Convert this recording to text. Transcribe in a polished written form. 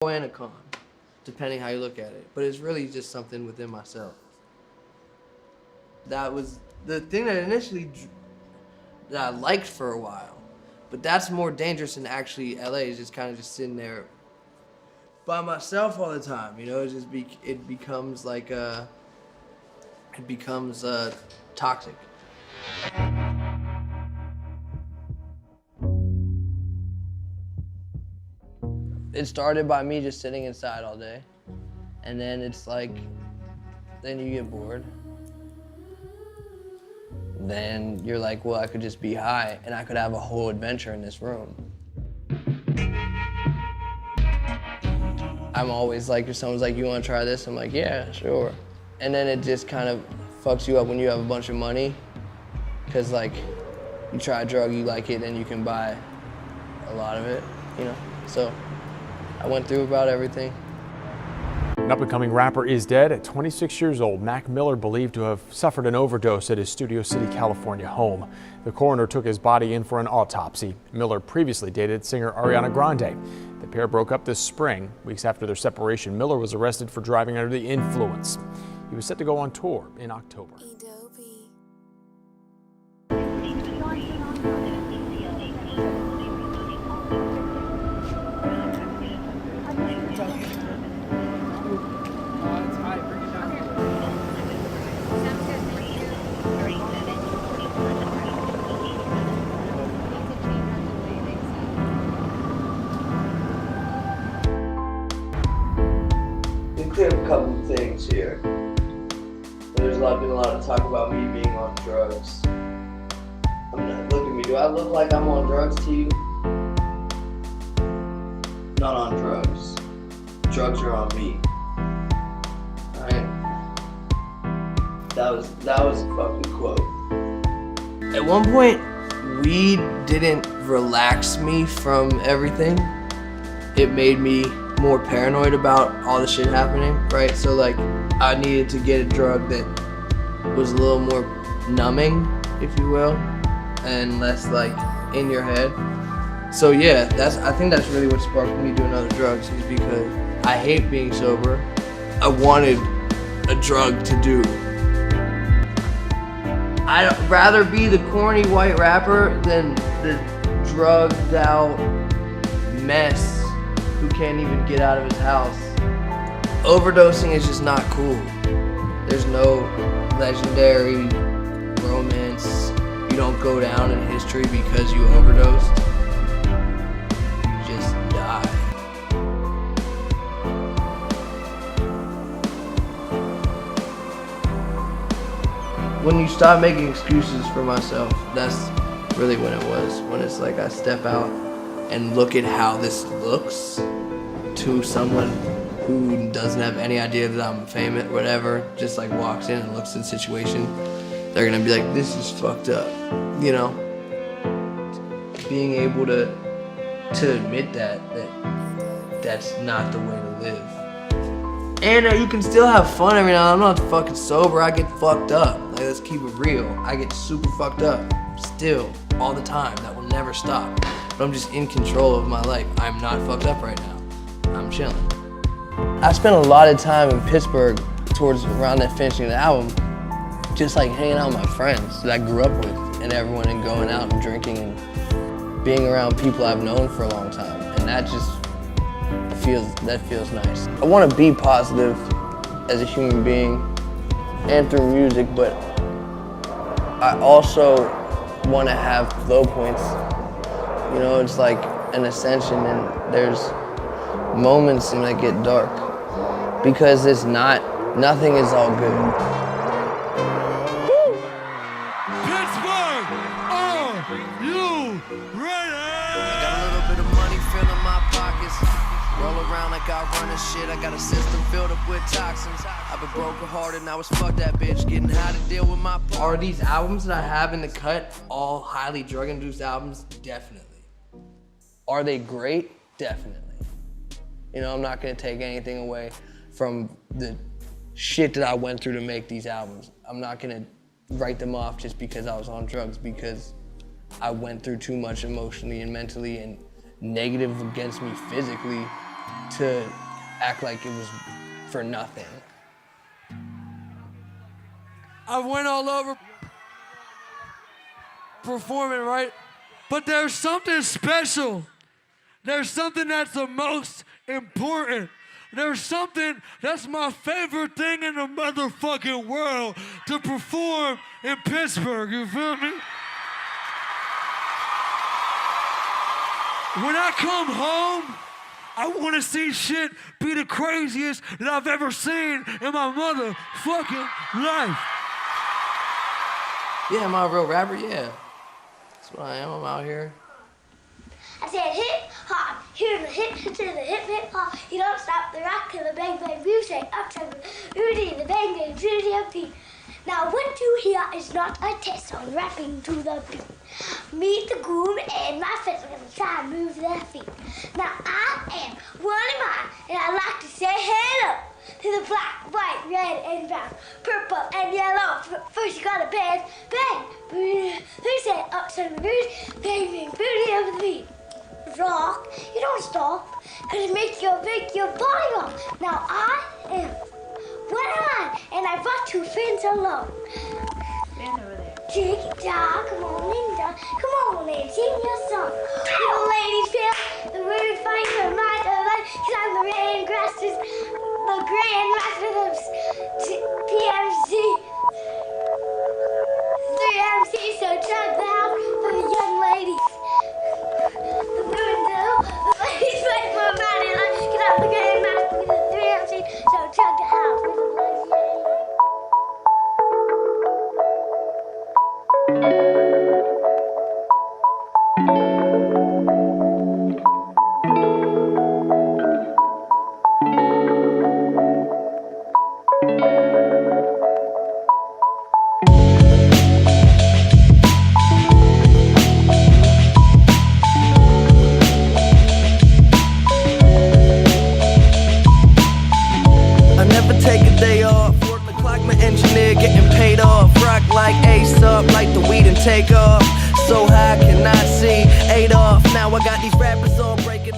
and a con, depending how you look at it. But it's really just something within myself. That was the thing that that I liked for a while. But that's more dangerous than actually LA is just kind of just sitting there by myself all the time. You know, it becomes like toxic. It started by me just sitting inside all day. And then it's like, then you get bored. Then you're like, well, I could just be high and I could have a whole adventure in this room. I'm always like, if someone's like, you wanna try this? I'm like, yeah, sure. And then it just kind of fucks you up when you have a bunch of money. Cause like, you try a drug, you like it, then you can buy a lot of it, you know? So I went through about everything. An up-and-coming rapper is dead at 26 years old. Mac Miller believed to have suffered an overdose at his Studio City, California home. The coroner took his body in for an autopsy. Miller previously dated singer Ariana Grande. The pair broke up this spring. Weeks after their separation, Miller was arrested for driving under the influence. He was set to go on tour in October. Clear up a couple of things here. There's been a lot of talk about me being on drugs. Look at me, do I look like I'm on drugs to you? Not on drugs. Drugs are on me. Alright? That was a fucking quote. At one point, weed didn't relax me from everything. It made me more paranoid about all the shit happening, right? So like, I needed to get a drug that was a little more numbing, if you will, and less like in your head. So yeah, I think that's really what sparked me doing other drugs, is because I hate being sober. I wanted a drug to do. I'd rather be the corny white rapper than the drugged out mess who can't even get out of his house. Overdosing is just not cool. There's no legendary romance. You don't go down in history because you overdosed. You just die. When you stop making excuses for myself, that's really when it was. When it's like I step out and look at how this looks to someone who doesn't have any idea that I'm famous, whatever, just like walks in and looks at the situation, they're gonna be like, this is fucked up, you know? Being able to admit that's not the way to live. And you can still have fun every now and then. I'm not fucking sober, I get fucked up. Like, let's keep it real. I get super fucked up, still, all the time. That will never stop. But I'm just in control of my life. I'm not fucked up right now. I'm chilling. I spent a lot of time in Pittsburgh towards around that finishing the album, just like hanging out with my friends that I grew up with, and everyone, and going out and drinking and being around people I've known for a long time. And that feels nice. I want to be positive as a human being and through music, but I also want to have low points. You know, it's like an ascension, and there's moments when it get dark, because nothing is all good. Pittsburgh, are you ready? I got a little bit of money filling my pockets. Roll around like I run and shit. I got a system filled up with toxins. I've been broken hearted, now it's fuck that bitch. Getting how to deal with my. Are these albums that I have in the cut all highly drug-induced albums? Definitely. Are they great? Definitely. You know, I'm not gonna take anything away from the shit that I went through to make these albums. I'm not gonna write them off just because I was on drugs, because I went through too much emotionally and mentally and negative against me physically to act like it was for nothing. I went all over performing, right? But there's something special. There's something that's the most important. There's something that's my favorite thing in the motherfucking world to perform in Pittsburgh, you feel me? When I come home, I want to see shit be the craziest that I've ever seen in my motherfucking life. Yeah, am I a real rapper? Yeah. That's what I am. I'm out here. I said hip hop, here's the hip to the hip hop. You don't stop the rock to the bang bang music, up to the booty, the bang bang booty of beat. Now 1, 2 here is not a test on rapping to the beat. Meet the groom and my friends are gonna try and move their feet. Now I am one of mine, and I like to say hello to the black, white, red, and brown, purple, and yellow. First you gotta bang, bang, booty. Who said up to the booty, bang, bang, booty of the beat. Rock, you don't stop, cause it makes your body rock. Now I am one of mine, and I brought 2 friends along. Stand over there. Tick-tock, come on and sing your song. Little ladies feel the word fight your mind alive, cause I'm the red grasses, the grand master of PMC. 3MC, so chug the house for the young ladies. The ladies fight for money, like, cause I'm the grand master of the 3MC, so chug the house for the take off. So high, cannot see. Adolf, now I got these rappers all breaking.